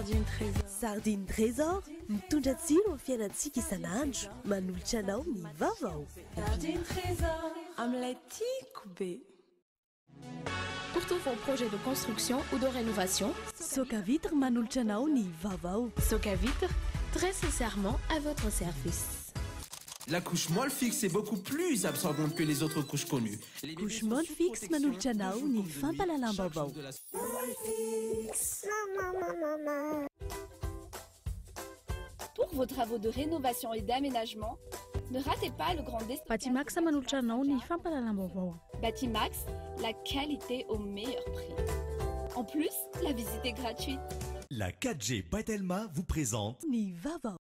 Sardine Trésor mitondra tsiro amin'ny fiainantsika isan'andro manolotra anao ny vaovao. Sardine Trésor amin'ilay tiako be. Pour tous vos projets de construction ou de rénovation, Soka Vitre manolotra anao ny vaovao. Soka Vitre, très sincèrement à votre service. La couche molle fixe est beaucoup plus absorbante que les autres couches connues. Couche molle fixe manolotra anao ny fampalalam-baovao. Pour vos travaux de rénovation et d'aménagement, ne ratez pas le grand destin. Batimax manolotra anao ny fampalalam-baovao. Batimax, la qualité au meilleur prix. En plus, la visite est gratuite. La 4G Patelma vous présente Ny vaovao.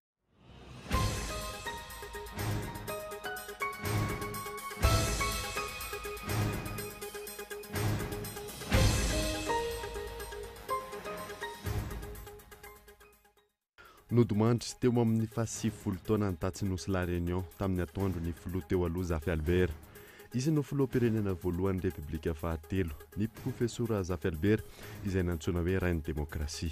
Nodimandry teo amin'ny fahasivifolo taona ny Tatsinosy La Réunion tamin'ny atoandro ny filoha teo aloha Zafy Albert. Izy no filoham-pirenena voalohany Repoblika fahatelo, ny profesora Zafy Albert izay nantsoina hoe Reine Démocratie.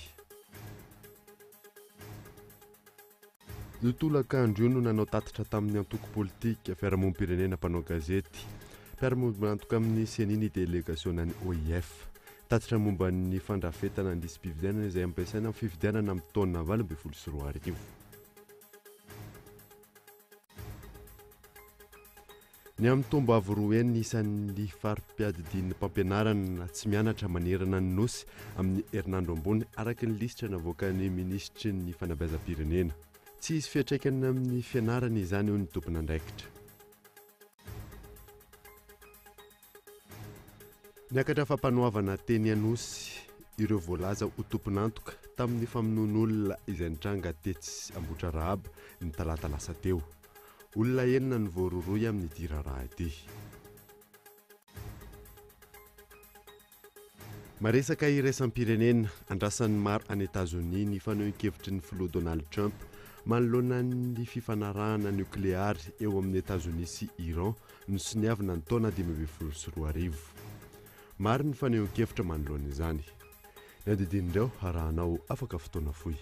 Io tolakandro io no nanao tatitra tamin'ny antoko politika fiarahamonim-pirenena mpanao gazety, mpiara-antoka amin'ny seniny délégation ny OIF. Tatitra momba ny fandrafetana ny lisam-pifidianana izay ampiasaina amin'ny fifidianana amin'ny taona 2024. Ny amin'ny tombo avo roa ny isan'ny fari-piadidin'ny mpampianarana tsy mianatra manerana ny nosy amin'ny herinandro ambony araka ny lisitra navoakan'ny ministry ny fanabeazam-pirenena. Tsy hisy fiantraikany amin'ny fianarana izany eo ny tompona andraikitra. Niakatra fampanoavana teny Anosy ireo voalaza ho tompon'antoka tamin'ny famonoan'olona izay nitranga tetsy Ambotra Rahaba ny talata lasa teo. Olona enina ny voaroroy amin'ny ity raharaha ity. Maresaka iraisam-pirenena andrasan'ny maro any États-Unis ny fanehoan-kevitry ny filoha Donald Trump manoloana ny fifanarahana nukleary eo amin'ny États-Unis sy Iran no siniavana ny taona 2024. Maro ny fanehoan-kevitra manoloana izany. Ny adidinindreo arahanao afaka fotoana fohy.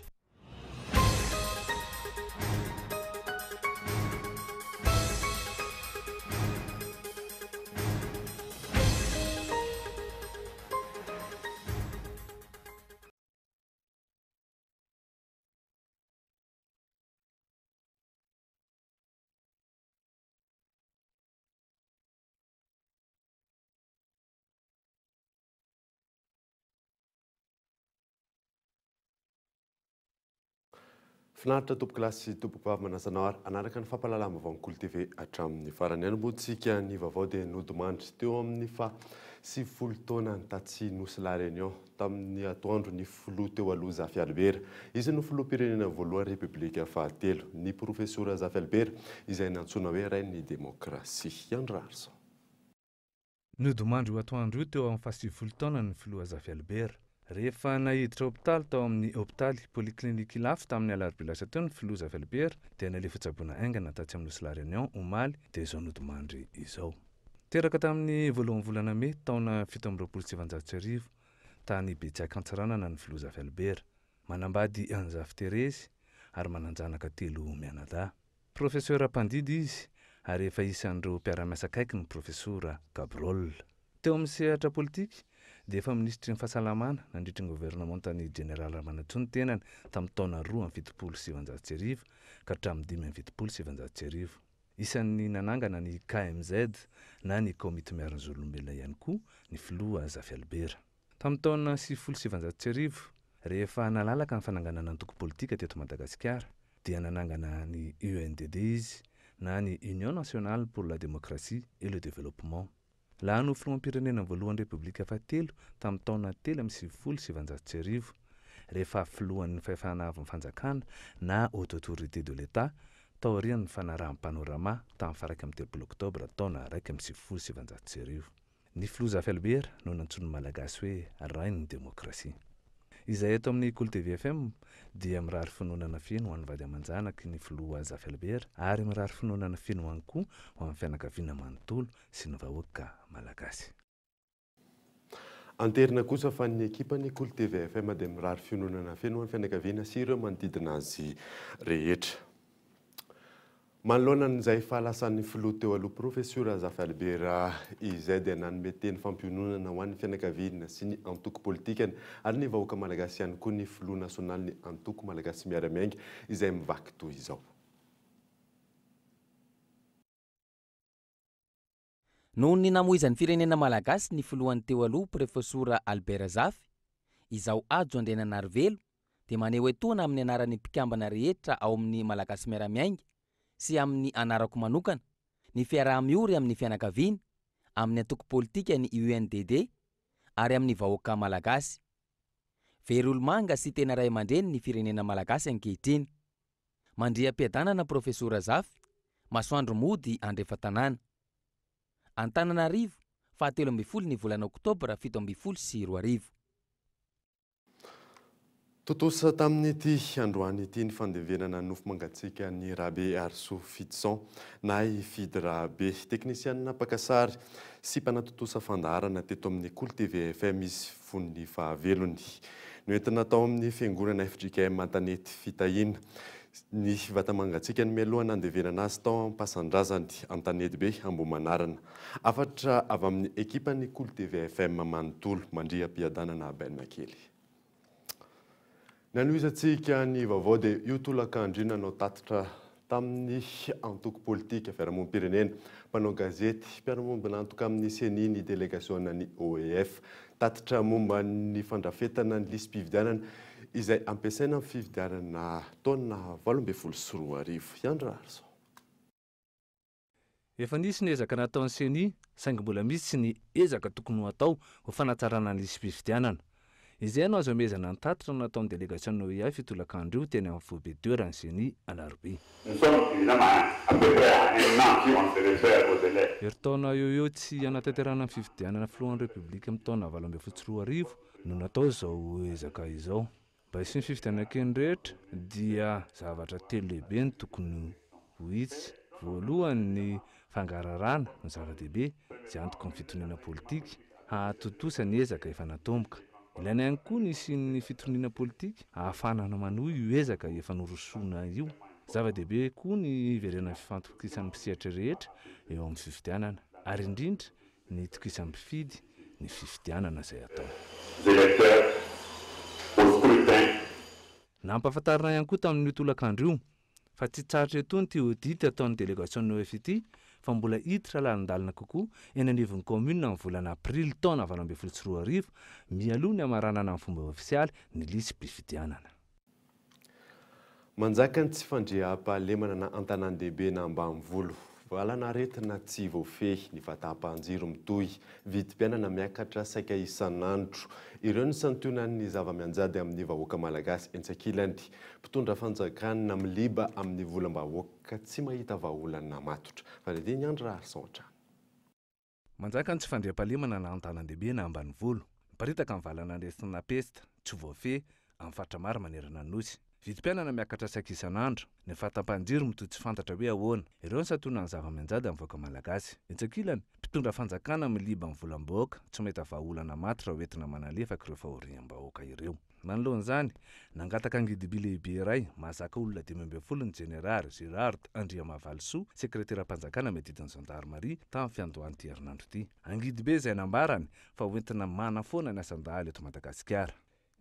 Finaritra tompo kilasy tompoko vavy manasanao ary anaraka ny fampalalama vaovao TV hatramin'ny farany anobotsika ny vaovao dia nodimandry teo amin'ny fahasivifolo taona ny Tatsinosy La Réunion tamin'ny atoandro ny filoha teo aloha Zafy Albert. Izy no filoham-pirenena voalohany Repoblika fahatelo, ny profesora Zafy Albert izay nantsoina hoe Reine Démocratie. Andrarso. Nodimandry atoandro io teo amin'ny fahasivifolo taona ny filoha Zafy Albert. Rehefa nahiditra hôpitaly tao amin'ny hôpitaly poliklinika lafo tamin'ny alarobia lasa teo ny filoha Zafy Albert dia nalefa tsaboana aingana Tatsinosy La Réunion omaly dia izao nodimandry izao. Teraka tamin'ny voalohan'ny volana May taona 1790 tany Betsaika Antsiranana ny filoha Zafy Albert, manambady an'i Zafy Terezy ary mananjanaka 3 mianadahy. Profesora mpandidy izy ary efa isan'ireo mpiara-miasa akaiky ny profesora Gabrol. Teo amin'ny sehatra politika dia efa ministry ny fahasalamana nandritry ny gouvernementany General Ramanatsoa ny tenany tamin'ny taona 2.790 ka hatramin'ny 5.790. Isan'ny nanangana ny KMZ na ny komity miarin'ny zololombelona ihany koa ny filoha Zafy Albert. Tamin'ny taona 790 rehefa nalalaka ny fananganana antoko politika teto Madagasikara dia nanangana ny UNDD izy na ny Union Nationale pour la Démocratie et le Développement. Laha no filoham-pirenena voalohany Repoblika fahatelo tamin'ny taona 3.790 rehefa filohan'ny fahefana avy ny fanjakana na haute autorité de l'État tao aorian'ny fanarahan'ny-panorama tamin'ny faha 13 oktobra taona 1790. Ny filoha Zafy Albert no nantsoiny malagasy hoe Reine Démocratie. Izay eto amin'ny Cool TV FM dia mirary finoanana feno ho an'ny vady aman-janaka ny filoha Zafy Albert ary mirary finoanana feno ihany koa ho amin'ny fianakaviana manontolo sy ny vahoaka malagasy. Anterina kosa fa ny ekipany Cool TV FM dia mirary fiononana feno ny fianakaviana sy ireo manodidina azy rehetra. Manoloana n'izay fahalasan'ny filoha teo aloha Profesora Zafy Albert izay dia nanome teny fampiononana ho an'ny fianakaviana sy ny antoko politikany ary ny vahoaka malagasy ihany koa ny filoha nasionaly ny antoko malagasy miara-miainga izay mivaky toy izao. Noho ny namoizan'ny firenena malagasy ny filohan'ny teo aloha Profesora Albert Zafy izao ajo andehanana Arivelo dia maneho etoana amin'ny anaran'ny mpikambana rehetra ao amin'ny malagasy miara-miainga sy amin'ny anarako manokana ny fiaraha-miory amin'ny fianakaviana amin'ny antoko politika ny UNDD ary amin'ny vahoaka malagasy. Verolomanga sy tena ray aman-dreny ny firenena malagasy ankehitriny. Mandriam-piadanana Profesora Zafy, masoandro mody andrefa-tanàna. Antananarivo, 17 ny volana Oktobra 2024. Totosa tamin'ity androany ity ny fandevenana nofo mangatsika ny Rabe Arso Fitson na Fidy Rabe, teknisianina pakasary sy mpanatotosa fandaharana teto amin'ny Cool TV FM izy fony fahavelony. Noentina tao amin'ny fiangonana FJKM Antanety fitahina. Ny vatamangatsika ny mialohana andevenana azy tao ampasandrazany Antanety be Ambomanarana. Afatra avy amin'ny ekipany Cool TV FM manontolo mandriam-piadanana Abaina kely. Nanoizatsika ny vaovao dia io tolak'andriana no tatitra tamin'ny antoko politika fiarahamonim-pirenena, mpanao gazety mpiara-momba nantoka amin'ny CENI ny délégationna ny OEF tatitra momba ny fandrafetana ny lisam-pifidianana izay ampiasaina amin'ny fifidianana taona 2024. Andra Arso. Efa nisy ny ezaka nataon'ny CENI, saingy mbola misy ny ezaka tokony atao ho fanatsarana ny lisam-pifidianana. Izay no azo amezana ny tatitra nataon'ny délégation OEF tolak'andro teny amin'ny Fobedeur ny CENI alarobia. Heritaona eo tsy anatanterana ny fifidianana filohan'ny Repoblika amin'ny taona 2024 no natao izao ezaka izao. Mba hisy ny fifidianana kely rehetra dia zavatra telo lehibe ny tokony ho hitsy. Voalohany ny fangararana ny zava-dehibe izay antoka amin'ny fitoniana politika hahatotosa ny ezaka efa natomboka. Ilaina ihany koa ny sy fitoniana politika ahafahana manohy io ezaka efa norosoana io. Zava-dehibe koa ny iverenan'ny fifantokisan'ny mpisehatra rehetra eo amin'ny fifidianana ary indrindra ny tokisan'ny mpifidy ny fifidianana izay atao. Nampahafantarina ihany koa tamin'ny tolak'andro io fa tsy tsaratra eto ny audit ataon'ny délégation OEF ity fa mbola hiditra lalandalina kokoa eny anivon'ny commune amin'ny volana Aprily taona 2024 mialoha ny amaranana amin'ny fomba ofisialy ny lisam-pifidianana. Manjaka ny tsy fandriam-pahalemana na antanan-dehibe na ambanivola. Valanaretina tsy voafehy ny vatam-panjiro mitohy, vidim-pianana miakatra saika isan'andro. Ireo ny santionan'ny zava-mianjady amin'ny vahoaka malagasy entsakilany. Mpitondra fanjakana miliba amin'ny volam-bahoaka tsy mahita vahaolana matotra. Vanediny Andra Arson. Manjaka ny tsy fandriam-pahalemana na antanan-dehibe na ambanivola. Miparitaka amin'ny valanaretina pesta tsy voafehy amin'ny fatra maro manerana ny nosy. Vidim-pianana miakatra saika isan'andro, ny vatam-panjiro mitohy tsy fantatra hoe ahoana. Ireo ny santionan'ny zava-mianjady amin'ny vahoaka malagasy. Entsakilany, mpitondra fanjakana miliba amin'ny volam-bahoaka tsy mahita vahaolana matotra hoentina manalefaka ireo fahoriam-bahoaka ireo. Manoloan'izany, nangataka angidiby lehibe iray mahazaka olona 520 ny General Gérard Andriamavalisoa, sekretera-panjakana medidin'ny gendarmerie tamin'ny fiandohan'ity herinandro ity. Angidibe izay nambarany fa hoentina manafoana ny asan-dahaly eto Madagasikara.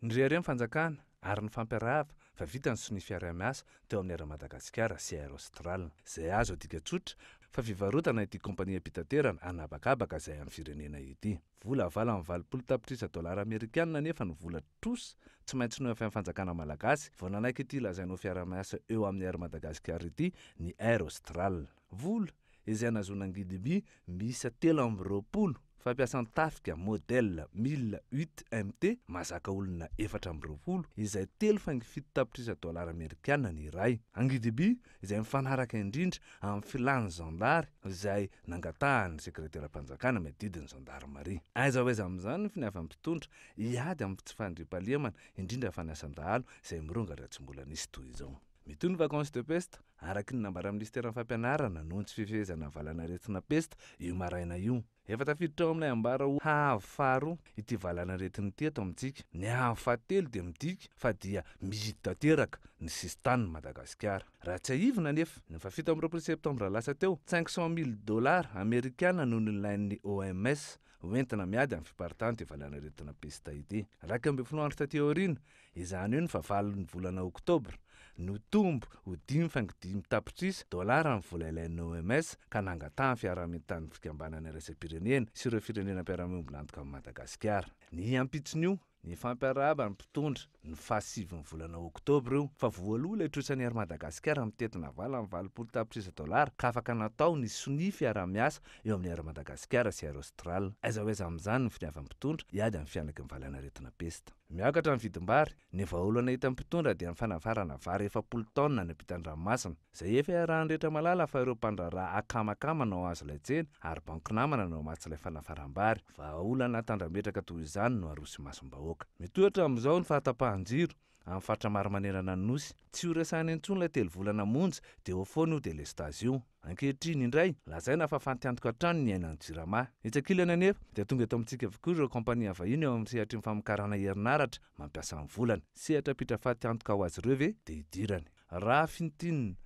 Nirehary amin'ny fanjakana ary ny fampiarahava fa vita ny sy fiara-miasa teo amin'ny Madagasikara sy Air Austral. Izay azo adika tsotra fa fivarotana ity kompania pitaterana anabakabaka izay amin'ny firenena ity. Vola avala amin'ny 20 tapitrisa dolara Amerikanina nefa ny vola trosa tsy maintsy no amin'ny fanjakana malagasy vao nanaiky ity lazainao fiara-miasa eo amin'ny Air Madagasikara ity ny Air Austral. Vola izay nazona angidiby misa 320 fampiasan'ny tafika modèle 1008 MT mazaka olona 420 izay 3.7 tapitrisa dolara Amerikanina ny iray. Angidiby izay mifanaraka indrindra amin'ny filàny zandary izay nangatahany sekretera-panjakana medidin'ny gendarmerie. Aiza ho aiza amin'izany ny finiavana mpitondra hiady amin'ny tsy fandriam-pahalemana indrindra fa ny asan-dahalo izay mironga raha tsy mbola nisy toy izao. Mitohy ny vacances de peste araky ny nambara amin'ny ministeran'ny fampianarana noho ny tsy fifehezana valanaretina peste io maraina io. efa tafiditra ao amin'ilay ambara ho haavo faharoa ity valana retiny ty eto amintsika. Ny haavo fahatelo dia midika fa dia mihidy tanteraka ny sistany Madagasikara. Raha tsy aivina nefa ny fa 7 septambra lasa teo $500,000 amerikana no nolain'ny OMS hoentina miady amin'ny fiparitana ty valana retina pesta ity. 12 andro taty aoriana, izany io ny fahavalon'ny volana Oktobra no tombo ho $5.5 tapitrisa ny vola ilain'ny OMS ka nangatahany fiaraha-mitan'ny fikambanana iraisam-pirenena sy ireo firenena mpiara-miombona antoka amin'ny Madagasikara. Ny ampitson'io ny fampiarahaba ny mpitondra ny 7 volana Oktobra io fa voaloha ilay trosan'ny ary Madagasikara mitetina vala amin'ny $20 tapitrisa ka afaka natao ny soni fiaraha-miasa eo amin'ny ary Madagasikara sy ary Aostralia. Aiza ho aiza amin'izany ny finiavan'ny mpitondra hiady amin'ny fianaky ny valana retina pesta. Miakatra ny vidim-bary, ny vahaolana hita mpitondra dia ny fanavarana vary 70 taonina ny ampitan-dranomasina izay efa iarahan'ny rehetra malala fa ireo mpandraraha akamakama nao azo ilay tsena ary banky namana nao matsy ilay fanavaram-bary. Vahaolana tandrametraka toy izany no arosy masom-bahoaka. Mitoetra amin'izao ny fahatapahan-jiro amin'ny faritra maro-manerana ny nosy. Tsy ho resahany intsony ilay 3 volana monja dia ho foana io delestage io. Ankehitriny indray lazaina fa fantiantoka hatrany ny ainan'ny jirama. Itsakilana anefa dia tonga eto amintsika avokoa ireo kompania vahiny eo amin'ny sehatra ny famokarana herinaratra mampiasa amin'ny volana. Sehatra pitra fantiantoka ho azy ireo ve dia hidirany. Raha fintinina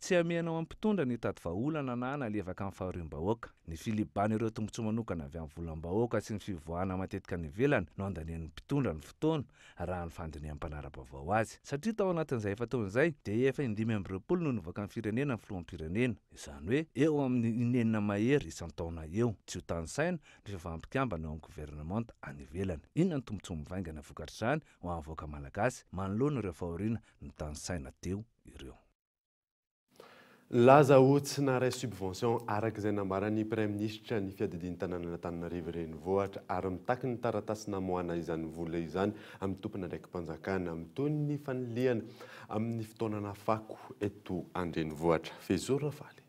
tsy amianao amin'ny mpitondra ny tady vahaolana na analevaka amin'ny fahoriam-bahoaka. Ny filibana ireo tombotsoa manokana avy amin'ny volam-bahoaka sy ny fivoahana matetika ny ivelany no andanian'ny mpitondra ny fotoana raha ny fandiniam-panara-baovao azy. Satria tao anatin'izay fataon'izay dia efa 520 no nivoaka ny firenena ny filoham-pirenena. Izany hoe eo amin'ny 9 mahery isan-taona eo. Tsy ho tany saina ny fifampikambana eo amin'ny gouvernemanta any ivelany. Inona ny tombotsoa mivaingana vokatr'izany ho amin'ny vahoaka malagasy manoloana ireo fahoriana ny tany saina teo ireo. Laza ohatsy na ray subvention arak'izay nambarany Premier Ministre ny fiadidiny tanàna Antananarivo renivohitra ary mitaky ny taratasy namoana izany vola izany amin'ny tompona ndraiky mpanjakana amin'ny toy ny faniliana amin'ny fotoanana fako eto andrenivohitra. Fezora Faly.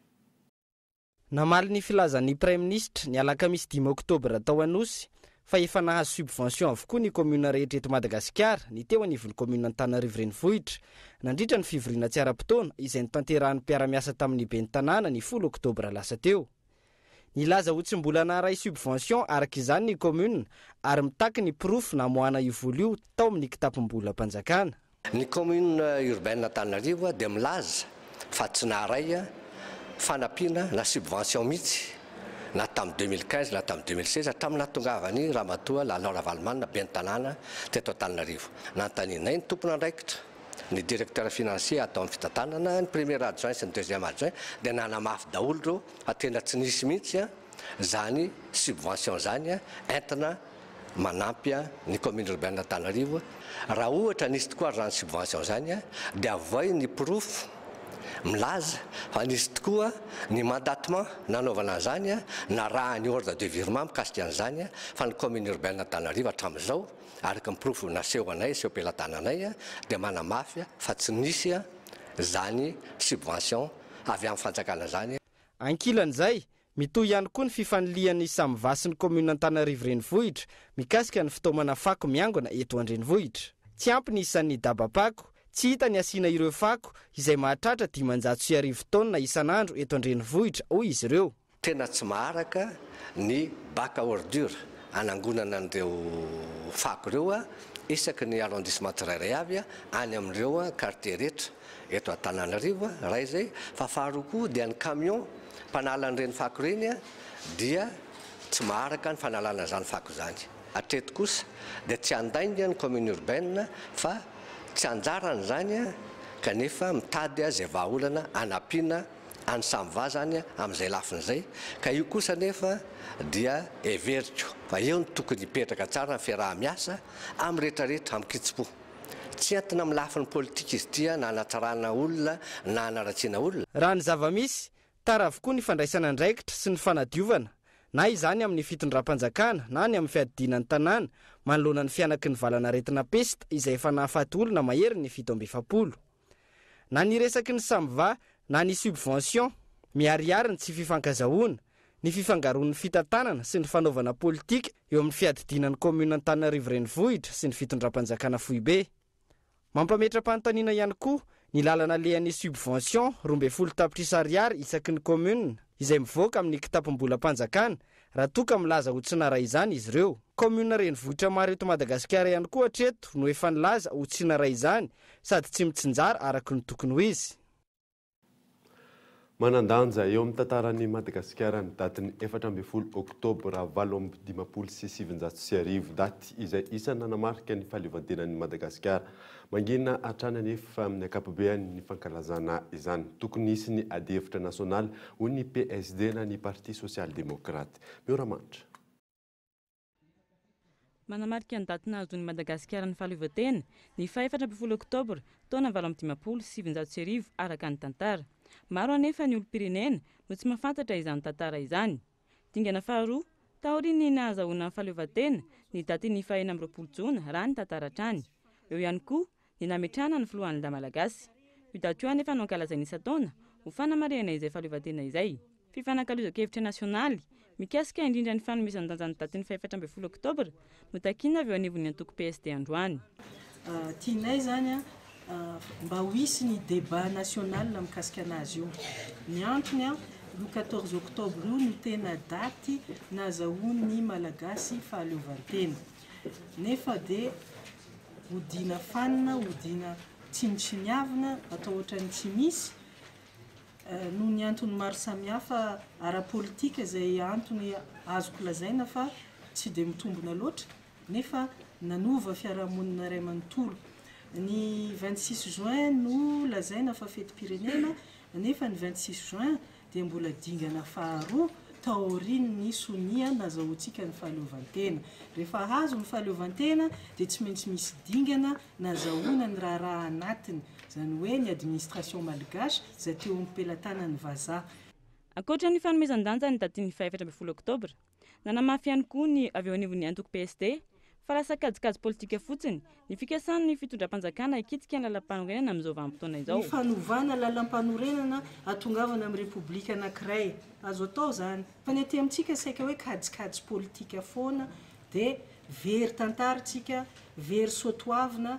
Namaly ny filazan'ny Premier Ministre ny alakamisy 5 Oktobra tao Anosy fa efa nahazo subvention avokoa ny commune rehetra eto Madagasikara ny teo anivon'ny commune Antananarivo renivohitra nandritra ny fivoriana tsy ara-potoana izay nitanterahan'ny mpiara-miasa tamin'ny ben'ny tanàna ny 10 Oktobra lasa teo. Nilaza ho tsy mbola naharay subvention arak'izany ny commune ary mitaky ny proof namoana io vola io tao amin'ny kitapom-bola mpanjakana. Ny commune urbaine Antananarivo dia milaza fa tsy naharay fanampiana na subvention mihitsy na tamin'ny 2015 na tamin'ny 2016 hatramin'ny nahatongavany Ramatoa Laura Valmanina ben'ny tanàna teto Antananarivo. Nantaninay ny tompona andraikitra ny directeur financier atao amin'ny fitantanana ny premier adjoint sy ny deuxième adjoint dia nanamafy daholo ireo atena tsy nisy mihitsy zany subvention zany entina manampy ny commune urbaine Antananarivo. Raha ohatra nisy tokoa zany subvention zany dia avoy ny proof milaza fa nisy tokoa ny mandatement nanaovana zany na raha ny ordre de virement mikasika an'izany fa ny commune urbaine Antananarivo hatramin'izao araka ny proof naseho anay seho am-pelantananay dia manamafy fa tsy nisy zany subvention avy amin'ny fanjakana zany. Ankilan'izay mitohy ihany koa ny fifanilian'ny Samva sy ny commune Antananarivo renivohitra mikasika ny fitaomana fako miangona eto andrenivohitra. Tsy ampy ny isan'ny dabapako, tsy hita ny asiana ireo fako izay mahatratra 530 taonina isan'andro eto andrenivohitra hoy izy ireo. Tena tsy maharaka ny bac à ordure anangonana an'ireo fako ireo isaky ny arrondissement tsirairay avy any amin'ireo quartier rehetra eto Antananarivo raha izay fa faharoa koa dia ny camion mpanala an'ireny fako ireny dia tsy maharaka ny fanalana zany fako zany. Hatreto kosa dia tsy andainga ny commune urbaine fa tsy anjarany zany kanefa mitady zay vahaolana anampiana any Samva zany amin'izay lafin'izay ka io kosa nefa dia everiko fa eo ny tokony hipetraka tsara ny fiaraha-miasa amin'ny rehetrarehetra amin'ny kitsipo. Tsy entina amin'ny lafin'ny politika izy tia na anatsarana olona na anaratsiana olona. Raha ny zava-misy tara avokoa ny fandraisana andraikitra sy ny fanadiovana na izany amin'ny fitondram-panjakana na ny amin'ny fiadidinan'ny tanàna manoloana ny fianaky ny valana retina pesta izay efa nahafaty olona mahery ny 770. Na ny resaky ny Samva na ny subvention miariary ny tsy fifankazahoana ny fifangaroan'ny fitantanana sy ny fanaovana politika eo amin'ny fiadidinan'ny commune Antananarivo renivohitra sy ny fitondram-panjakana Foibe. Mampametra-panontaniana ihany koa ny lalana lehan'ny subvention 12 tapitrisa ariary isaky ny commune izay mivoaka amin'ny kitapom-bola mpanjakana raha toka milaza ho tsinara izany izy ireo. Commune renivohitra maro eto Madagasikara ihany koa hatreto no efa nilaza ho tsinara izany sady tsy mitsinjara araky ny tokony ho izy. Manandanja eo amin'ny tantarany Madagasikara ny datiny 14 Oktobra 2027 daty izay isany nanamarika ny fahaleovantenan'ny Madagasikara. Mangina hatrany anefa amin'ny ankapobeny ny fankalazana izany. Tokony hisy ny adihevitra nasionaly ho ny PSD na ny Parti Social-Démocrate. Mioramanitra. Manamarika ny daty nazon'ny Madagasikara ny fahaleovantena ny 14 Oktobra taona 2027 araka ny tantara. Maro anefa ny olom-pirenena no tsy mahafantatra izany tantara izany. Dingana faharoa, taoriany nahazahoana ny fahaleovantena ny daty ny 24 Jona raha ny tantara trany. Eo ihany koa ny nametrahana ny filohan'ny malagasy. Io daty io anefa no ankalazaina isa-taona ho fanamarihana izay fahaleovantena izay. Fifanankalozan-kevitra nasionaly mikasika indrindra ny fanomezan-danja ny daty ny 14 Oktobra no takiana avy eo anivon'ny antoko PSD androany. Tianay zany mba ho hisy ny débat national mikasika anazy io. Ny antony io 14 Oktobra io no tena daty nahazahoan'ny malagasy fahaleovantena. Nefa dia hodina fanina, hodina tsinitsinyavina, atao ohatrany tsy misy. Noho ny antony maro samihafa ara-politika izay antony azoko lazaina fa tsy dia mitombona loatra, nefa nanova fiarahamonina iray manontolo. Ny 26 Juin no lazaina fa fetim-pirenena, nefa ny 26 Juin dia mbola dingana faharoa taorian'ny sonia nazahoantsika ny fahaleovantena. Rehefa hazo ny fahaleovantena dia tsy maintsy misy dingana nazahoana ny raha anatiny, izany hoe ny administration malgache izay teo am-pelatana ny vazaha. Ankoatra ny fanomezan-danja ny daty ny 14 Oktobra, nanamafy ihany koa ny avy eo anivon'ny antoko PSD fa lasa kajikajy politika fotsiny ny fikasana ny fitondram-panjakana hikitika ny lalam-panorenana amin'izao vanim-potoana izao. Ny fanovana lalam-panorenana atongavana amin'ny repoblika anankiray azo atao zany. Fa ny aty amintsika saika hoe kajikajy politika foana dia very tantarantsika, very soatoavina,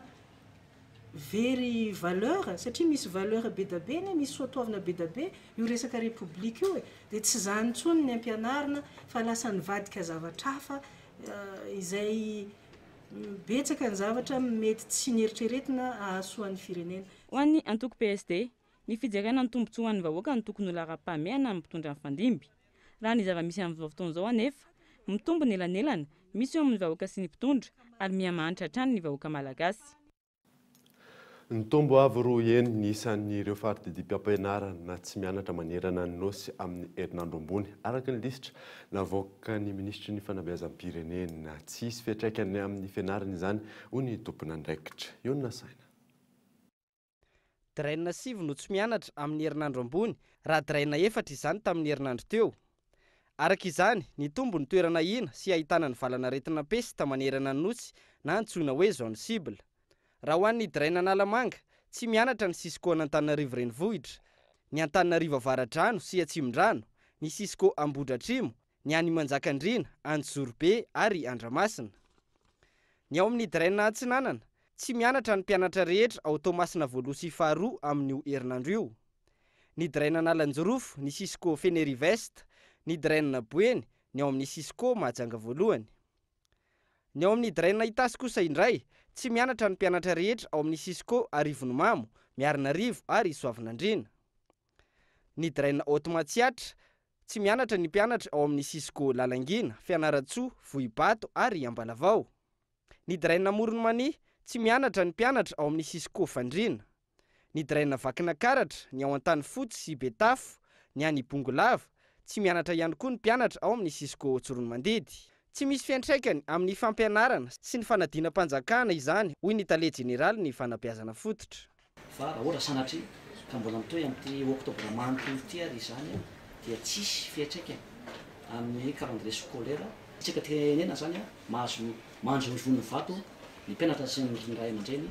very valeur, satria misy valeur be da be, misy soatoavina be da be io resaka repoblika io dia tsy zany intsony ny ampianarina fa lasa nivadika zavatra hafa izay betsaka ny zavatra mety tsy nieritreretina ahasoan'ny firenena. Ho an'ny antoko PSD, ny fijerena ny tombontsoa an'ny vahoaka ny tokony ho lara-pahamehana amin'ny mpitondra ny fandimby. Raha ny zava-misy amin'izao fotoana izao anefa, mitombo ny elanelana misy eo amin'ny vahoaka sy ny mpitondra ary miha-mahantra hatrany ny vahoaka malagasy. Ny tombo avy roa eny ny isan'ireo fari-didim-piampianarana na tsy mianatra manerana ny nosy amin'ny herinandro ambony. Araka ny lisitra navoaka ny ministry ny fanabeazam-pirenena tsy hisy fiantraikany amin'ny fianarana izany ho ny tompona andraikitra. Io ny nasaina. Diraina sivy no tsy mianatra amin'ny herinandro ambony raha diraina efatra izany tamin'ny herinandro teo. Araka izany, ny tombo ny toerana ina sy ahitana ny valana retina pesta manerana ny nosy na antsoina hoe zone cible. Raha ho an'ny diraina Analamanga, tsy mianatra ny Cisco an'Antananarivo renivohitra, ny Antananarivo avaradrano sy Atsimon-drano, ny Cisco Ambohidratrimo, ny any Manjakandriana, Anjorobe ary Andramasina. Ny ao amin'ny diraina Atsinanana, tsy mianatra ny mpianatra rehetra ao Toamasina voaloha sy faharoa amin'io herinandro io. Ny diraina Nalanjorofo, ny Cisco Fenerive-Est, ny diraina Boeny, ny ao amin'ny Cisco Mahajanga voalohany. Ny ao amin'ny diraina Itasy kosa indray, tsy mianatra ny mpianatra rehetra ao amin'ny Cisco Arivonimamo, Miarinarivo ary Soavinandriana. Ny diraina Haute-Matsiatra, tsy mianatra ny mpianatra ao amin'ny Cisco Lalangina, Fianaratsoa, Vohibato ary Ambalavao. Ny diraina Moronmani, tsy mianatra ny mpianatra ao amin'ny Cisco Fandriana. Ny diraina Vakinakaratra, ny ao Antanifotsy sy Betafo, ny any Bongolava, tsy mianatra ihany koa ny mpianatra ao amin'ny Cisco Tsoronomandidy. Tsy misy fiantraikany amin'ny fampianarana sy ny fanadina-panjakana izany, hoy ny tale jeneraly ny fanabeazana fototra. Fa raha ohatra sanatry ka mbola mitoy amin'ny oktobra manontolo ity ary izany dia tsisy fiantraikany amin'ny calendrier scolaire. Tsika tenena zany mahazo mandrovony vato ny mpianatra sy ny ray aman-dreny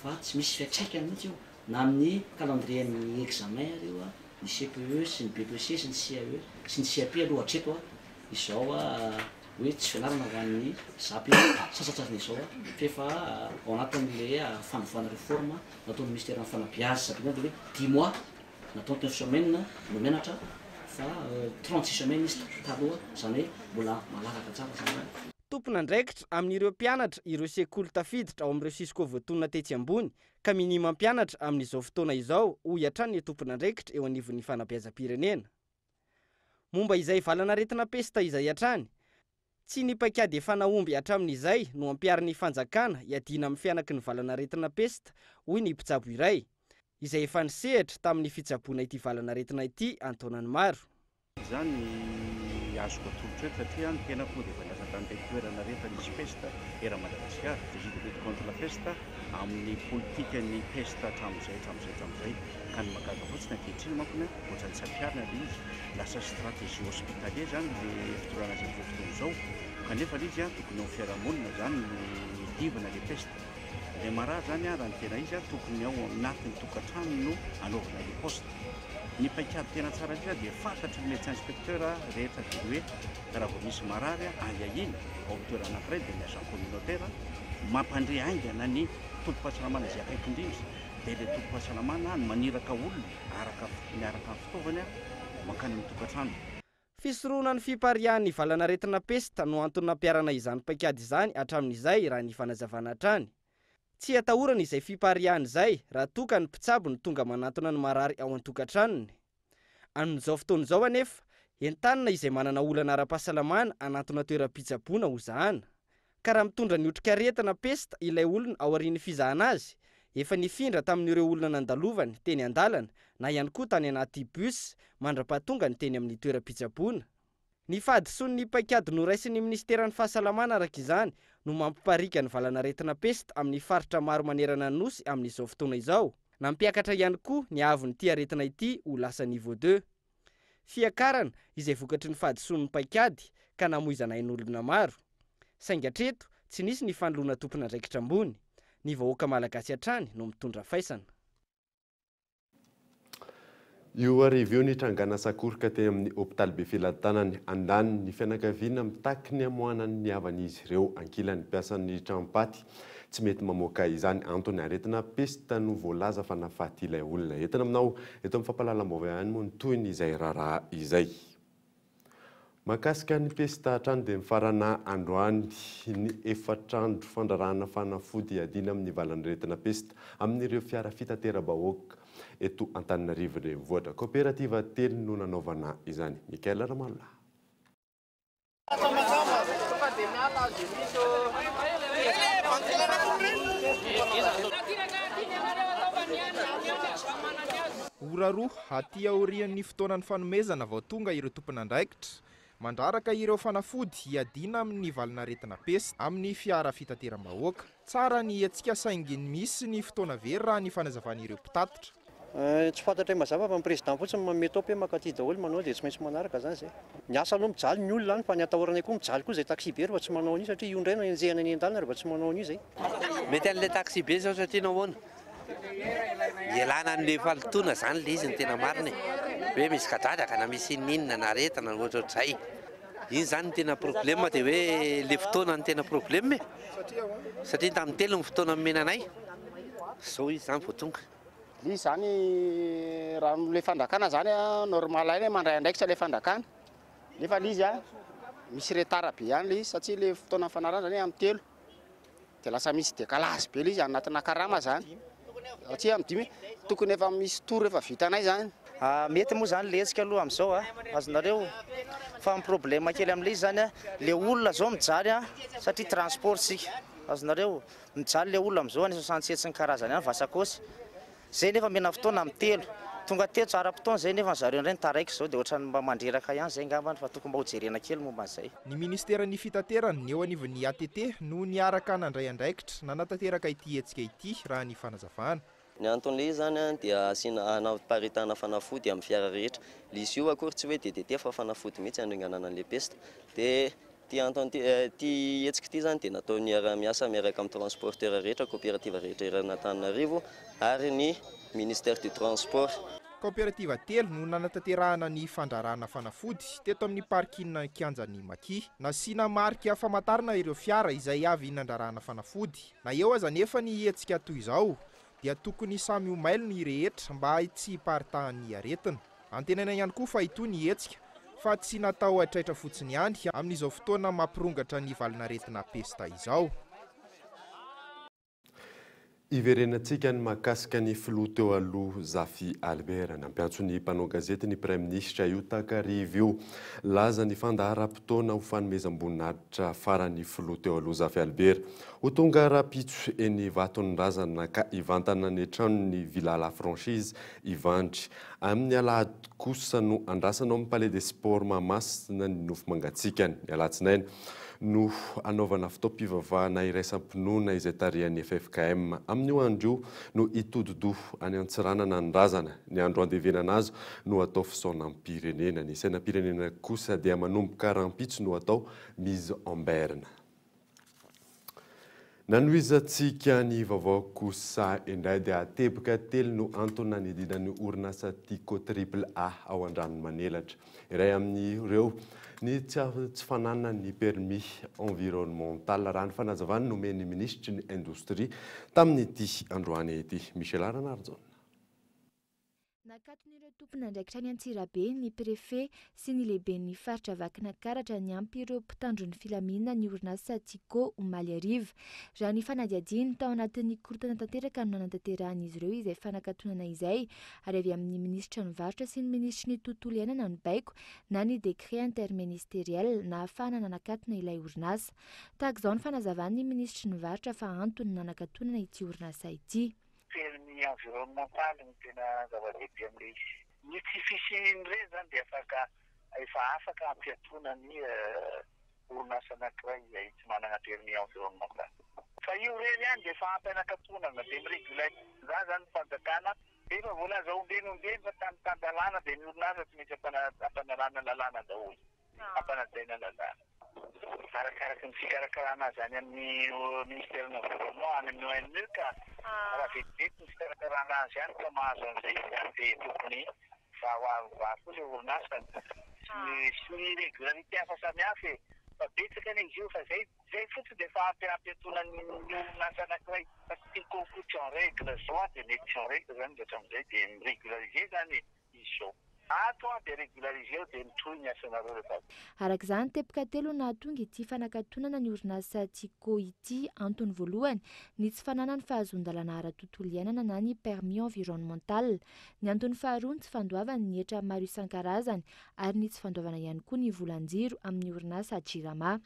fa tsy misy fiantraikany mihitsy io na amin'ny calendrier ny examen reo ny CPE sy ny BPC sy ny CAE sy ny CAP aloha hatreto izao hoe tsy fianarana ho an'ny zapy sasatsariny izao fefa ao anatin'le fanovana réforme nataon'ny ministère ny fanabeaza hoe 10 mois natao 9 semaines no mianatra fa 36 semaine izy taloha zany hoe mbola malalaka tsara zany. Tompona andraikitra amin'ireo mpianatra ireo sekoly tafiditra ao amin'ireo sisko voatonona tetsy ambony ka minima mpianatra amin'izao fotoana izao hoy hatrany ny tompona andraikitra eo anivon'ny fanabeazam-pirenena. Momba izay valanaretina pesta izay hatrany, tsy ny paikady efa naomby hatramin'izay no ampiariny fanjakana hiadina amin'ny fianaky ny valanaretina pesta hoy ny mpitsabo iray, izay efa nisehatra tamin'ny fitsaboana ity valanaretina ity antaonany maro. Azoko atolotra eto satria ny tenako dia efa niasa tamin'ilay toerana rehetra nisy pesta era Madagasikara dia je lutte contre la pesta amin'ny politika ny pesta hatramin'izay ka ny mahagaga fotsiny ankehitriny mankony ohatrany sampiarina ilay izy lasa stratégie hospitalier zany le fitorana izay fotoana izao kanefa ilay izy tokony ao fiarahamonina zany no hidivana ilay pesta. Ilay marary zany raha ny tena izy tokony ao anatin'ny tokantrano no anaovana ilay poste. Ny paikady tena tsara indrindra dia fantatry ny médecin inspecteur rehetra dia hoe raha vao misy marary iny ao toerana anankiray dia miasa communautaire mampandre aingana ny tolom-pahasalamana izay akaiky indrindra dia ilay tolom-pahasalamana no maniraka olona miaraka amin'ny fitaovana mankany amin'ny tokantrano. Fisoroana ny fiparian'ny valanaretina pesta no antony nampiarana izany paikady izany hatramin'izay raha ny fanazavana hatrany. Tsy atahorana izay fipariahana izay raha toka ny mpitsabo ny tonga manatona ny marary ao an-tokantranony. Amin'izao fotoana izao anefa, entanina izay manana olana ara-pahasalamana anatona toeram-pitsaboana ho zahana. Ka raha mitondra ny otrikaretana pesta ilay olona ao aorian'ny fizahana azy, efa nifindra tamin'ireo olona nandalovany teny an-dalana na ihany koa tany anaty bus mandra-pahatonga ny teny amin'ny toeram-pitsaboana. Ny fahadisoan'ny paikady noraisin'ny ministeran'ny fahasalamana araka izany no mampiparika ny valanaretina pesta amin'ny faritra maro manerana ny nosy amin'izao fotoana izao. Nampiakatra ihany koa ny avon'ity aretina ity ho lasa niveau 2. Fiakarana izay vokatry ny fahadisoan'ny paikady ka namoizana ain'olona maro. Saingy hatreto tsy nisy ny fanoloana tompona andraikitra ambony. Ny vahoaka malagasy hatrany no mitondra faisana. Io arivo io nitrangana sakorika teny amin'ny hôpitaly be Filatanany andany ny fianakaviana mitaky ny amoanany havan'izy ireo ankilany mpiasan'ny trampaty tsy mety mamoaka izany antony aretina pesta no voalaza fa nafaty ilay olona. Entina aminao eto amin'ny fampahalalam-baovao ihany moa ny toy ny izay raharaha izay. Mahakasika ny pesta hatrany dia mifarana androany ny efatrandro fandrarahana fanafody hiadina amin'ny valanaretina pesta amin'ireo fiara fitateram-bahoaka eto Antananarivo renivohitra. Kooperativa telo no nanaovana izany. Mikaela Ramalla. Ora roa aty aorian'ny fotoanan'ny fanomezana vao tonga ireo tompona andraikitra mandraraka ireo fanafody hiadina amin'ny valanaretina pesta amin'ny fiara fitateram-bahoaka. Tsara ny hetsika saingy misy ny fotoana very raha ny fanazavan'ireo mpitatitra. Tsy fantatra mazava fa ny président fotsiny mametopy makaty daholo manao dia tsy maintsy manaraka zany zay. Ny asa aloha mijaly ny olona any fa ny atahorana koa mijaly koa zay taxi be rehefa tsy manao an'io satria io indray no enjehana ny an-dalana rehefa tsy manao an'io zay. Mety an'ilay taxi be zao satria nahoana ialana an'ilay falotona zany le izy ny tena marina hoe misy kadradraka na misy ninona na aretina na ohatrohatr'izay. Iny zany tena problème dia hoe le fotoana ny tena problème satria tamin'ny telo ny fotoana menanay zao izy zany vao tonga. Izy zany raha le fandrakana zany normal aina mandray andraikitra le fandrakana nefa izy misy retard be ihany le izy satria le fotoana fanarana zany amin'ny telo dia lasa misy décalage be le izy anatina karama zany satria amin'ny dimy tokony efa misy tour efa vitanay zany. Mety moa zany le hetsika aloha amin'izao azonareo fa ny problème kely amin'ilay izy zany le olona zao mijaly satria transport sika azonareo mijaly le olona amin'izao any 67 karazany any vasakosy zay nefa mena fotoana amin'ny telo tonga telo tsara fotoana zay nefa zareo indray taraiky zao dia ohatrany mba mandreraka ihany zay ngambany fa tokony mba ho jerena kely momba an'izay. Ny ministeran'ny fitaterana ny eo anivon'ny ATT no niaraka nandray andraikitra nanatanteraka ity hetsika ity raha ny fanazavana. Ny anton'ilay izy zany dia asiana anaparitana fanafody amin'ny fiara rehetra. Izy io akory tsy hoe DDT fa fanafody mihitsy andringanana an'ilay pesta. Dia ty hetsika ity zany dia natao miara-miasa miaraka amin'ny transporteur rehetra, coopérative rehetra eran'ny Antananarivo ary ny ministère du transport. Kooperativa telo no nanatanterahana ny fandrarahana fanafody teto amin'ny parkina kianjan'ny Maki. Nasiana marika famantarana ireo fiara izay avy nandrarahana fanafody. Na eo aza nefa ny hetsika toy izao dia tokony samy omailiny rehetra mba tsy hiparitahan'ny aretina. antenana ihany koa fa itony hetsika fa tsy natao hatraitra fotsiny ihany amin'izao fotoana mampirongatra ny valinaretina pesta izao. Iverenantsika ny mahakasika ny filoha teo aloha Zafy Albert nampiantso ny mpanao gazety ny Premier Ministre io takariva io laza ny fandaharam-potoana ho fanomezam-boninahitra farany filoha teo aloha Zafy Albert ho tonga rapitso eny vaton'razana ka ivantana ny trano ny Villa La Franchise ivandry amin'ny alahady kosa no andrasana amin'ny Palais des Sports Mahamasina ny nofo mangatsikany ny alatsinainy no anaovana fitaom-pivavahana iraisam-pinoana izay tarihan'ny FFKM amin'io andro no itododo any Antsiranana ny razana ny andro andevenana azy no atao fisaonam-pirenena ny sainam-pirenena kosa dia manomboka rampitso no atao mise en berne. Nanoizatsika ny vaovao kosa indray dia teboka telo no antony nidinan'ny orinasa Tico AAA ao Andranomanelatra. Iray amin'ireo ny tsy fananana ny permis environnemental raha ny fanazavana nomen'ny ministry ny industrie tamin'ity androany ity. Michel Aranardzon. Nakaton'ireo tompon'andraikitra ny Antsirabe ny prefet sy ny lehiben'ny faritra Vakinakaratra ny ampy ireo mpitandro ny filaminana ny orinasa Tico omaly arivo raha ny fanadiadiany tao anatin'ny korotana tanteraka no nanantanteran'izy ireo izay fanakatonana izay ary avy amin'ny ministra ny varotra sy ny ministry ny tontolo iainana ny baiko na ny décret interministériel na ahafahana nanakatona ilay orinasa. Tahaka izao ny fanazavan'ny ministry ny varotra fa antony nanakatonana ity orinasa ity. Permis environnemental ny tena zava-dehibe amin'ilay izy. Ny tsy fisian'ireny zany dia efa afaka ampiatoana ny orinasa anankiray izay tsy manana permis environnemental. Fa io reny ihany dia efa ampy anakatonana dia miregulate zany ny fanjakana efa voalaza ombeny fa tany-tandalana dia ny orinasa tsy maintsy ampanarana lalàna daholo. Ampanadaina lalàna. Arakaraka ny fikarakarana zany amin'ny ministère de l'environnement any amin'ny ONU ka raha vetivety ny fikarakarana azy ihany ka mahazo an'izay izany dia tokony vahoavako ilay orinasa sy ny régularité hafa samihafa fa betsaka ny izy io fa zay fotsiny dia efa ampiatoana ny orinasa anankiray fa Tico tsy en règle zao dia mety tsy en règle zany hatramin'izay dia mirégulariser zany izy zao. Araka izany teboka telo nahatonga ity fanakatonana ny orinasa Tico ity antony voalohany ny tsy fananany fahazon-dalàna ara-tontolo iainana na ny permis environnemental, ny antony faharoa ny tsy fandoavany ny hetra maro isan-karazany ary ny tsy fandoavana ihany koa ny volan-jiro amin'ny orinasa Jirama.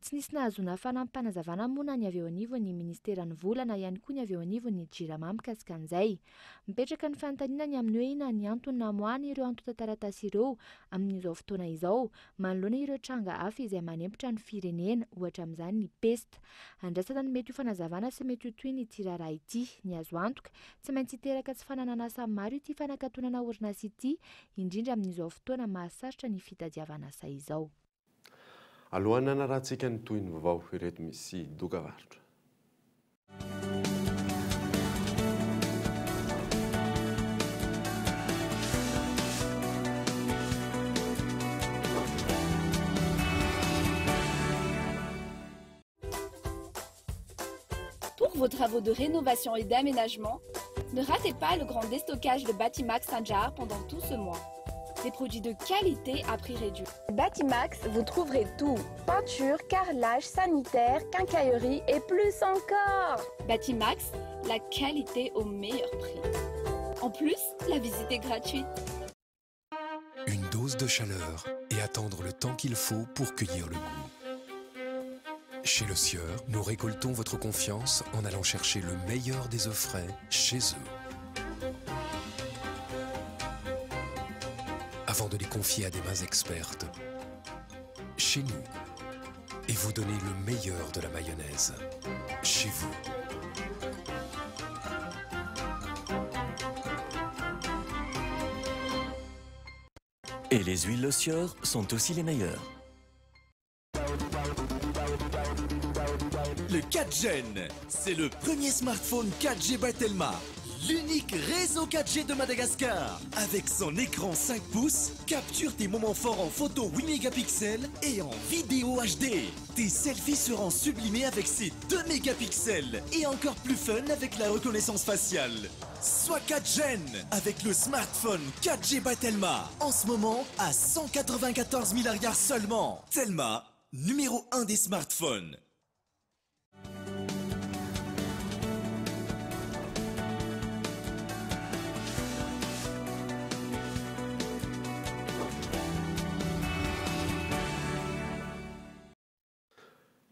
Tsy nisy nahazona fanampanazavana moa ny avy eo anivon'ny ministera ny vola na ihany koa ny avy eo anivon'ny Jirama mikasika an'izay. Mipetraka ny fanontaniana amin'ny hoe ina ny antony namoahany ireo antota-taratasy ireo amin'izao fotoana izao manoloana ireo tranga hafa izay manempotra ny firenena ohatra amin'izany ny pesta. Andrasana ny mety ho fanazavana sy mety ho toy ny tirara ity ny azo antoka tsy maintsy hiteraka tsy fananana asa maro ity fanakatonana orinasa ity indrindra amin'izao fotoana mahasarotra ny fitadiavana asa izao. Alohan'ny hanarahantsika ny toy ny vaovao ireto misy dokavarotra. Pour vos travaux de rénovation et d'aménagement, ne ratez pas le grand déstockage de Batimax Saint-Jard pendant tout ce mois. Des produits de qualité à prix réduit. Batimax, vous trouverez tout. Peinture, carrelage, sanitaire, quincaillerie et plus encore. Batimax, la qualité au meilleur prix. En plus, la visite est gratuite. Une dose de chaleur et attendre le temps qu'il faut pour cueillir le goût. Chez Le Sieur, nous récoltons votre confiance en allant chercher le meilleur des œufs frais chez eux. Avant de les confier à des mains expertes. Chez nous. Et vous donner le meilleur de la mayonnaise. Chez vous. Et les huiles Le Sieur sont aussi les meilleures. Le 4Gen, c'est le premier smartphone 4G by Telma. l'unique réseau 4G de Madagascar. Avec son écran 5 pouces, capture tes moments forts en photo 8 mégapixels et en vidéo HD. Tes selfies seront sublimés avec ses 2 mégapixels et encore plus fun avec la reconnaissance faciale. Sois 4Gen avec le smartphone 4G by Telma. En ce moment, à 194 milliards seulement. Telma, numéro 1 des smartphones.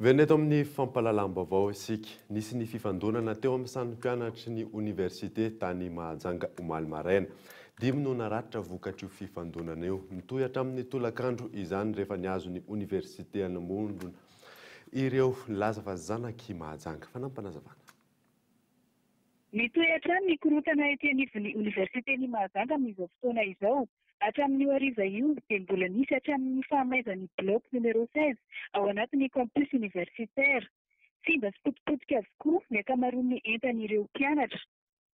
Veneto amin'ny fampalalam-baovao isika nisy ny fifandonana teo amin'ny sany mpianatry ny université tany Mahajanga omaly maraina. Dimy no naratra vokatry io fifandonana io. Mitohy hatramin'ny tolakandro izany rehefa niazo ny université Anamondona ireo laza fa zanaky Mahajanga. Fanampanahavana. Mitohy hatrany ny korotana ety anivon'ny université ny Mahajanga amin'izao fotoana izao. Hatramin'io hariva io dia mbola nisy hatramin'ny fahamaizan'ny bloc numéro 16 ao anatin'ny campus universitaire. Simba sy potipotika avokoa ny ankamaroan'ny entan'ireo mpianatra.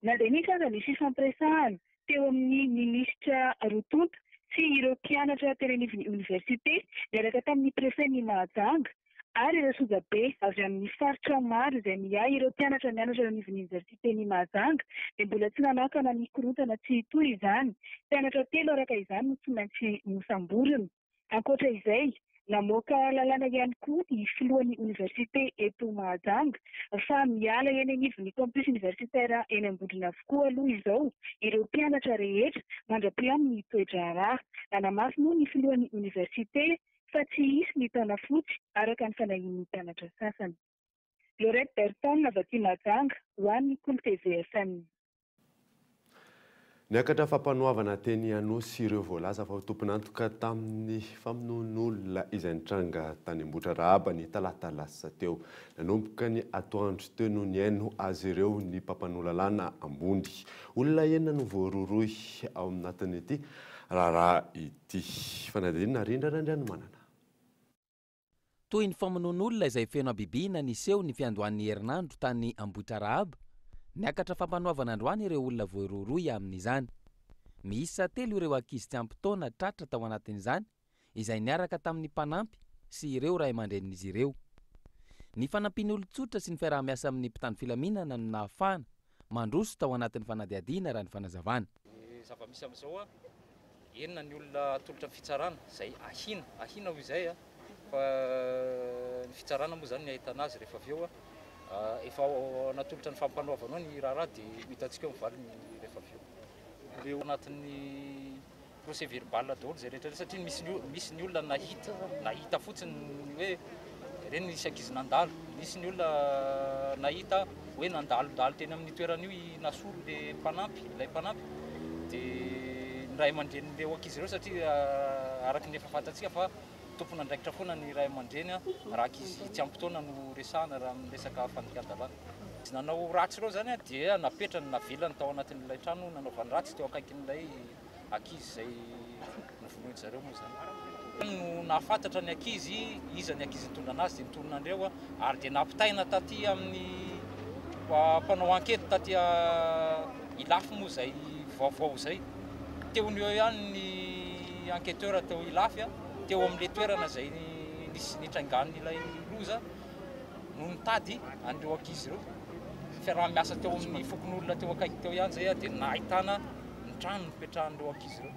Nandeha nisy aza ny fifampiresahana teo amin'ny minisitra Rotonta sy ireo mpianatra teny anivon'ny université niaraka tamin'ny préfet-ny Mahajanga ary ireo sojabe avy amin'ny faritra maro izay miahy ireo mpianatra mianatra anivon'ny université ny Mahajanga dia mbola tsy nanakana ny korontana tsy hitohy izany. Mpianatra telo araka izany no tsy maintsy nosamborona. Ankoatra izay, namoaka lalàna ihany koa ny filohan'ny université eto Mahajanga fa miala eny anivon'ny campus universitaire eny Ambondrona avokoa aloha izao ireo mpianatra rehetra mandra-pia amin'ny toetra rà. Nanamafy moa ny filohan'ny université fa tsy hisy ny taona fotsy araka ny fanahin'ny mpianatra sasany. Lorette Berton avy aty Mahajanga ho an'ny Koly TV FM. Niakatra fampanoavana teny Anosy ireo voalaza fa ho tompon'antoka tamin'ny famonoan'olona izay nitranga tany Ambotra Raba ny talata lasa teo. Nanomboka ny atoandro teo no niaino azy ireo ny mpampanolalana Ambondy. Olona enina no voaroroy ao amin'atin'ity raharaha ity. Fanadinina rindrana Andrianomanana. Toy ny famonoan'olona izay feno abibina niseho ny fiandohan'ny herinandro tany Ambotra Raba. Niakatra fampanoavana androany ireo olona voaroroy amin'izany. Miisa telo ireo ankizy tsy ampy taona tratra tao anatin'izany izay niaraka tamin'ny mpanampy sy ireo ray aman-drenin'izy ireo. Ny fanampiany olon-tsotra sy ny fiaraha-miasa amin'ny mpitandro filaminana no nahafahana mandroso tao anatin'ny fanadihadiana raha ny fanazavana. Zava-misy amin'izao enina ny olona tolotra fitsarana izay ahina ho izay fa ny fitsarana moa zany ny ahitana azy rehefa avy eo efa natolotra ny fampanoavana ny raharaha dia hitantsika eo mivaly ny rehefa avy eo. Ireo anatin'ny procès verbal daholo zay rehetra satria misy ny olona nahita fotsiny hoe ireny nisy ankizy nandalo, misy ny olona nahita hoe nandalodalo teny amin'ny toerana io nasolo ilay mpanampy dia ny ray aman-drenin'ireo ankizy ireo satria araka ny efa fantatsika fa tompona andraikitra foana ny ray aman-dreny raha ankizy tsy ampy taona no resahana raha amin'ny resaka fandikan-dalàna. Tsy nanao ratsy ireo zany dia napetrany navelany tao anatin'ilay trano nanaovany ratsy teo akaikin'ilay ankizy izay novonoiny zareo moa zany. No nahafantatra ny ankizy, iza ny ankizy nitondra anazy dia nitonona andreo ary dia nampitaina taty amin'ny mpanao ankety taty Ilafy moa izay vaovao izay. Teo ny eo ihany ny enquêteur teo Ilafy teo amin'ilay toerana izay nisy nitrangan'ilay loza no nitady an'ireo ankizy ireo. Fiaraha-miasa teo amin'ny fokon'olona teo akaiky teo ihany zay dia nahitana ny trano nipetrahan'ireo ankizy ireo.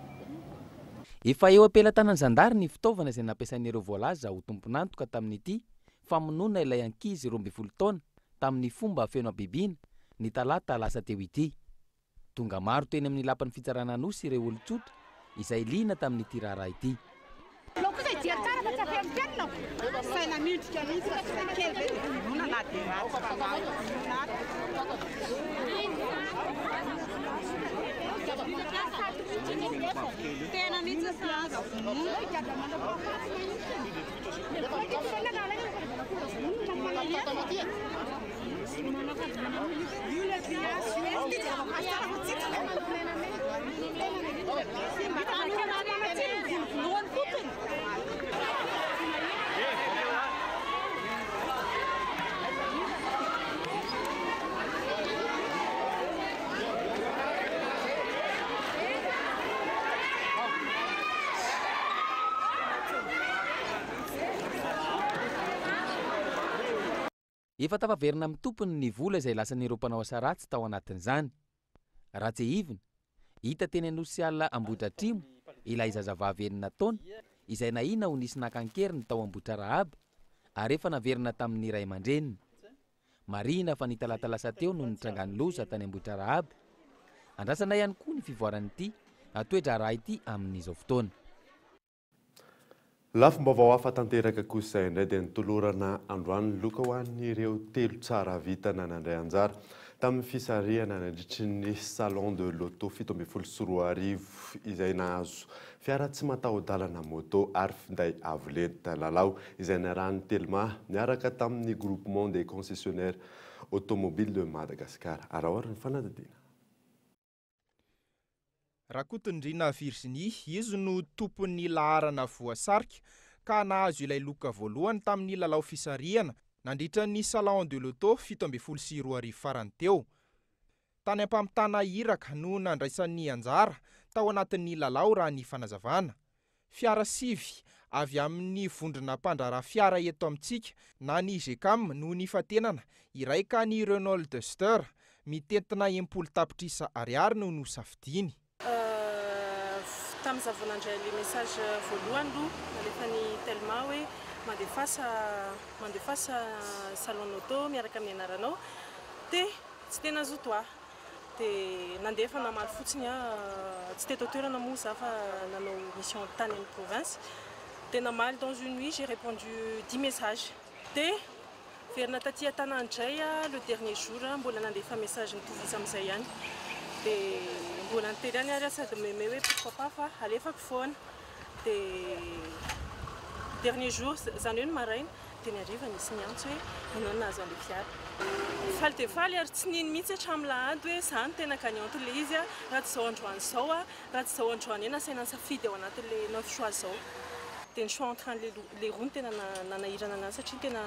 Efa eo ampelatanan'ny zandary ny fitaovana izay nampiasain'ireo voalaza ho tompon'antoka tamin'ity famonoana ilay ankizy 12 taona tamin'ny fomba feno abibina ny talata lasa teo ity. Tonga maro teny amin'ny lapan'ny fitsarana Anosy ireo olon-tsotra izay liana tamin'ity raharaha ity. efa tafaverina amin'ny tompony ny vola izay lasan'ireo mpanao asa ratsy tao anatin'izany. Ratsehivina hita teny Anosiala Ambohidratrimo ilay zazavavy enina taona izay nahina ho nisy nakankeriny tao Ambohidrarahaba ary efa naverina tamin'ny ray aman-dreniny. Marina fa nitalatalasa teo no nitrangany loza tany Ambohidrarahaba. Andrasana ihany koa ny fivoaran'ity atoedra raha ity amin'izao fotoana. Lafim-baovao hafa tanteraka kosa izay indray dia nitolorana androany loka ho an'ireo telo tsara vita nanandray anjara tamin'ny fisarihana nandritry ny salon de l'auto 724 izay nahazo fiara tsy mataho-dalana moto ary finday avolenta lalao izay niarahany Telma niaraka tamin'ny groupement des concessionnaires automobiles de Madagascar. Arahoara ny fanadidina. Rakotondrina Virginie, izy no tompon'ny laharana voasarika ka nahazo ilay loka voalohany tamin'ny lalao fisarihana nandritra ny salon de l'auto 724 farany teo. Tany ampamitana iraka no nandraisan'ny anjara tao anatin'ny lalao raha ny fanazavana. Fiara sivy avy amin'ny vondrona mpandrara fiara eto amintsika na ny GECAM no nifatenana iraika ny Renault Duster mitentina 10 tapitrisa ariary no nosafidiny. Tamin'izaho vao nandray le message voalohany aloha nalefa ny Telma hoe mandefasa salon auto miaraka amin'ny anaranao dia tsy tena azo toa dia nandefa namaly fotsiny tsy teto toerana moa za fa nanao mission tany amin'ny province dia namaly dans une nuit j'ai répondu 10 messages dia verina taty Antananandray le dernier jour mbola nandefa message mitovy izy amin'izay ihany dia mbola niteny any ary sady meme hoe pourquoi pas fa alefako foana dia dernier jour zany hoe ny maraina dia niariva nisy niantso hoe inona nahazo an'ilay fiara faly dia faly ary tsy niny mihitsy hatramin'ny lahady hoe zany tena gagnante le izy raha tsy zao androany zao raha tsy zao androany ena saina safidy ao anatin'le 9 choix zao dia ny choix entre le roa ny tena nanahirana anazy satria tena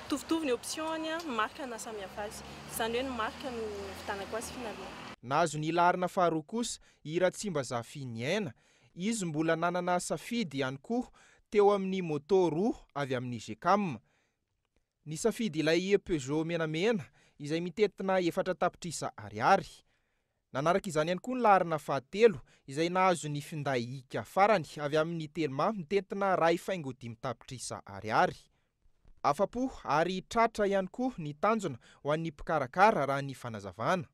mitovitovy ny option marque na samihafa azy zany hoe ny marque no vitanako azy finalement. Nahazo ny larina faharoa kosa Iratsimbazafy Niaina, izy mbola nanana safidy ihany koa teo amin'ny moto roa avy amin'ny GECAM. Ny safidy ilay Peugeot menamena izay mitentina 4 tapitrisa ariary. Nanaraka izany ihany koa ny larina fahatelo izay nahazo ny finday ika farany avy amin'ny Telma mitentina 2.5 tapitrisa ariary. Afapo ary tratra ihany koa ny tanjona ho an'ny mpikarakara raha ny fanazavana.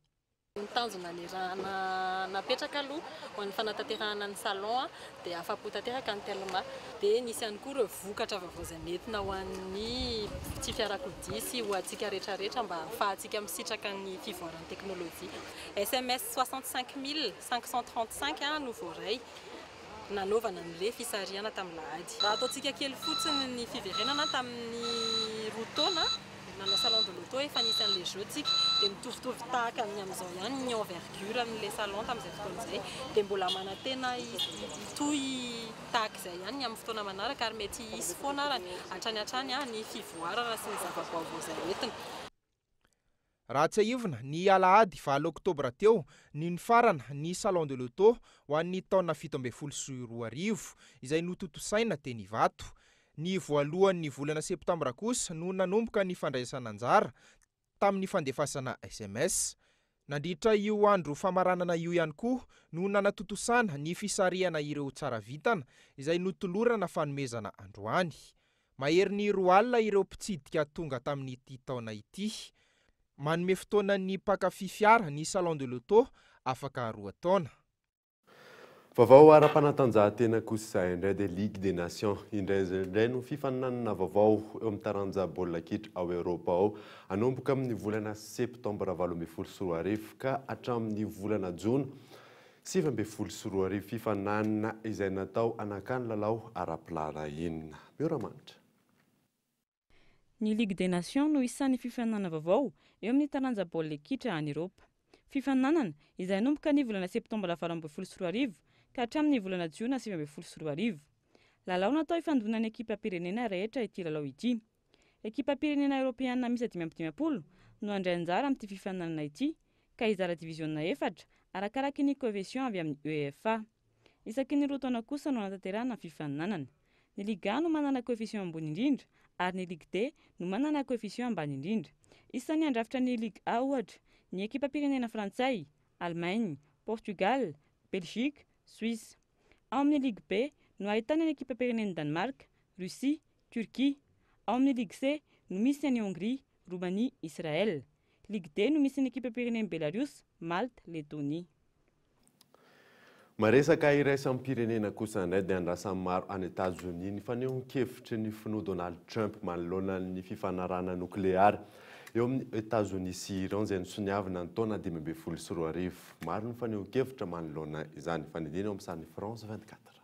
Tanjona ny raha napetraka aloha ho an'ny fanatanterahana ny salon dia afapo tanteraka ny Telma dia nisy ihany koa ireo vokatra vaovao izay nentina ho an'ny tsy fiarakodia sy ho antsika rehetrarehetra mba ahafahantsika misitraka ny fivoaran'ny teknôlôjia. SMS 65 535 no voaray nanaovana an'ilay fisarihana tamin'ny lahady. Raha ataontsika kely fotsiny ny fiverenana tamin'ny roa taona nanao salon de l'auto efa nisy an'ilay jeu tsika dia mitovitovy tahaka amin'ny amin'izao ihany ny envergure amin'ilay salon tamin'izay fotoana izay dia mbola manantena itoy tahaka izay ihany ny amin'ny fotoana manaraka ary mety hisy foana arany hatrany ny fivoarana sy ny zava-baovao izay entina. Raha tsy aivina ny alahady 9 oktobra teo ny farana ny salon de l'auto ho an'ny taona 724 izay notontosaina teny Ivato. Ny voalohan'ny volana septambra kosa no nanomboka ny fandraisana anjara tamin'ny fandefasana SMS. Nandritra io andro famaranana io ihany koa no nanatotosana ny fisarihana ireo tsara vitana izay notolorana fanomezana androany. Mahery ny 2 alina ireo mpitsidika tonga tamin'ity taona ity. Manome fotoana ny mpakafy fiara ny salon de l'auto afaka 2 taona. Vaovao ara-panatanjahantena kosa indray dia Ligue des Nations indray no fifaninanana vaovao eo amin'ny taranja baolina kitra ao Eropa ao anomboka amin'ny volana septambra 2024 ka hatramin'ny volana jona 2024 fifaninanana izay natao anakany lalao ara-pialahinana. Mioramanitra. Ny Ligue des Nations no isan'ny fifaninana vaovao eo amin'ny taranja baolina kitra any Eropa. Fifaninanana izay anomboka ny volana septambra 2024 ka hatramin'ny volana jiona 2024. Lalao natao ifandonana ekipa pirenena rehetra ity lalao ity. Ekipa pirenena Europeana misy 520 no andray anjara amin'ity fifaninanana ity ka izara divisiona 4 arakaraky ny coefficient avy amin'ny UEFA. Isaky ny 2 taona kosa no anatanterahana fifaninanana. Ny Liga no manana coefficient ambony indrindra ary ny ligue D no manana coefficient ambany indrindra. Isan'ny andrafitra ny ligue A ohatra ny ekipam-pirenena frantsay, Allemagne, Portugal, Belgique, Suisse. Ao amin'ny ligue B no ahitana ny ekipam-pirenena Danemark, Russie, Turquie. Ao amin'ny ligue C no misy any Hongrie, Roumanie, Israël. Ligue D no misy ny ekipam-pirenena Belarus, Malte, Lettonie. Maresaka iraisan'ny pirenena kosa indray dia andrasany maro any États-Unis ny fanehoan-kevitry ny finoa Donald Trump manoloana ny fifanarahana nukleary eo amin'ny États-Unis sy Iran izay nisoniavana ny taona 2024. Maro ny fanehoan-kevitra manoloana izany. Fanidina eo amin'ny sary France 24.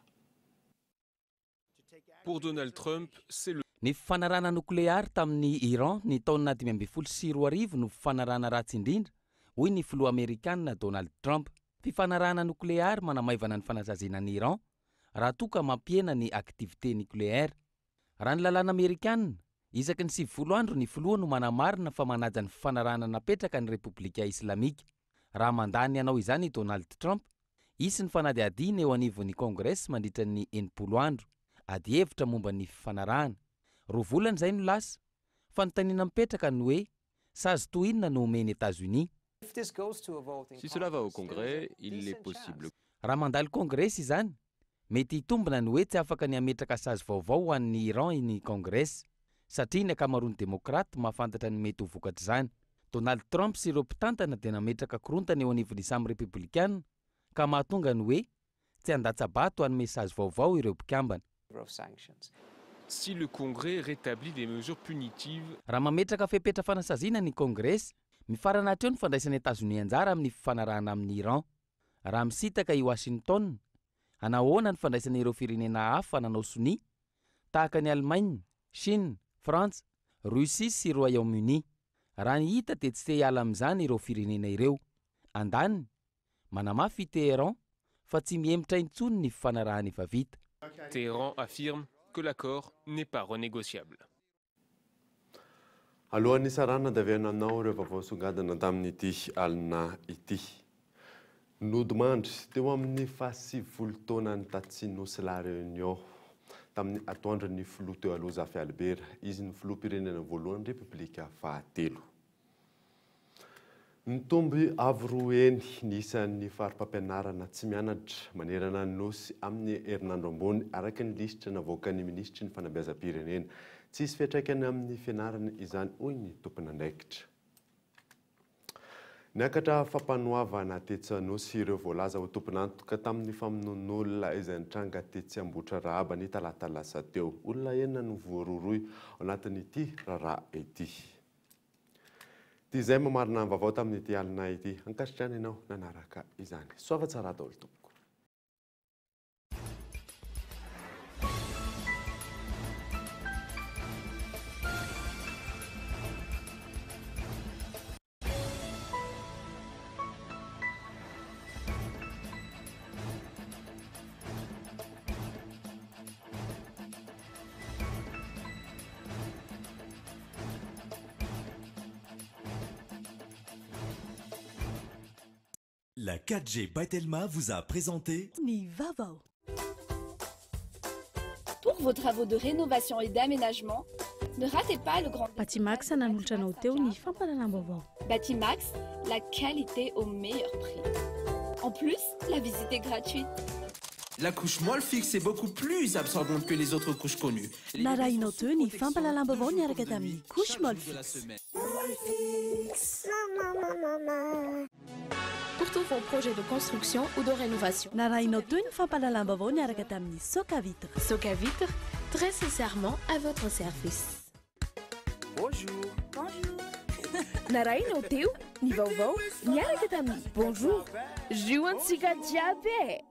Pour Donald Trump, c'est le ny fifanarahana nukleary tamin'ny Iran ny taona 2024 no fifanarahana ratsy indrindra, hoy ny filoha Amerikanina Donald Trump. Fifanarahana nukleary manamaivana ny fanazazenan'ny Iran raha toa ka mampiena ny aktivité nukleaire. Raha ny lalàna Amerikanina, isaky ny 90 andro ny filoha no manamarina fa manaja ny fifanarahana napetraka ny Repoblika Islamika. Raha mandany ianao izany Donald Trump, isy ny fanadihadiana eo anivon'ny Congrès mandritra ny 90 andro, ady hevitra momba ny fifanarahana. Roa volana izay no lasa, fanontaniana mipetraka ny hoe sazy toa inona no omeny États-Unis. Si cela va au Congrès, il est possible. Raha mandalo Congrès izany, mety hitombona ny hoe tsy afaka ny ametraka sazy vaovao ho an'ny Iran ny Congrès, satria ny akamaroany demokrata mahafantatra ny mety ho vokatra izany. Donald Trump sy ireo mpitantana dia nametraka korontana eo anivon'ny samy républicaine ka mahatonga ny hoe tsy andatsabato hanome sazy vaovao ireo mpikambana. Si le Congrès rétablit des mesures punitives, raha mametraka fepetra fanasaziana ny Congrès, mifarana hatreo ny fandraisan'ny États-Unis anjara amin'ny fifanarahana amin'ny Iran. Raha misitaka i Washington, anahoana ny fandraisana ireo firenena hafa nanao soni, tahaka ny Allemagne, Chine, Frantsa, Russie sy Royaume-Uni. Raha ny hita dia tsy te hiala amin'izany ireo firenena ireo. Andaniny, manamafy Téhéran fa tsy mihemitra intsony ny fifanarahana efa vita. Téhéran affirme que l'accord n'est pas renégociable. Alohan'ny sarana daviana anao ireo vaovao songadina tamin'ity alina ity. Nodimandry teo amin'ny fahasivifolo taona ny tatsinosy La Réunion tamin'ny atoandron'ny filoha teo aloha Zafy Albert, izy ny filoham-pirenena voalohany Repoblika fahatelo. Nitomby avy roa eny ny isan'ny fari-pampianarana tsy mianatra manerana ny nosy amin'ny herinandro ambony araka ny lisitra navoakan'ny ministry ny fanabeazam-pirenena. Tsisy fiantraikany amin'ny fianarana izany hoy ny tompon'andraikitra. Niakatra fampanoavana tetsy Anosy ireo voalaza ho tompon'antoka tamin'ny famonoan'olona izay nitranga tetsy Ambotra Rahaba ny talata lasa teo. Olona enina no voaroroy ao anatin'ity raharaha ity. Ty izay mamarina ny vaovao tamin'ity alina ity. Ankasitrany ianao nanaraka izany. Soava tsara daholo tompoko. La 4G Batelma vous a présenté Nivavo. Pour vos travaux de rénovation et d'aménagement, ne ratez pas le grand Batimax nanultrana teo ny fampalalambavao. Batimax, la qualité au meilleur prix. En plus, la visite est gratuite. La couche molle fixe est beaucoup plus absorbante que les autres couches connues. Narainao teo ny fampalalambavao niaraka tamin'ny couche molle fixe. Pour tous vos projets de construction ou de rénovation. Narainao teo ny fampalalambavao niaraka tamin'ny Soka Vitre. Soka Vitre, très sincèrement à votre service. Bonjour. Bonjour. Narainao teo ny vaovao niaraka tamin'ny bonjour. Juantsika jiaby.